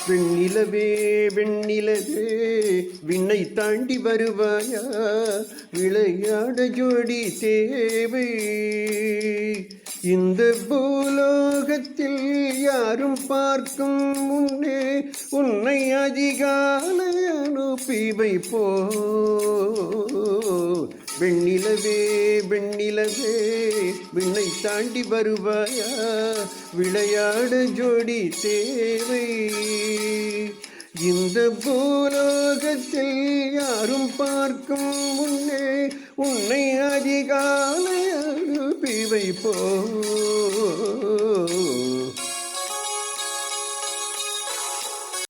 வெண்ணிலவே வெண்ணிலவே விண்ணை தாண்டி வருவாயா, விளையாட ஜோடி தேவை. இந்த பூலோகத்தில் யாரும் பார்க்கும் முன்னே உன்னை அதிகாலை அனுப்பி வைப்போ. வெண்ணிலவே வெண்ணிலவே விண்ணை தாண்டி வருவாயா, விளையாட ஜோடி தேவை. இந்த பூலோகத்தில் யாரும் பார்க்கும் முன்னே உன்னை அதிகாலை அனுப்பி வைப்போ.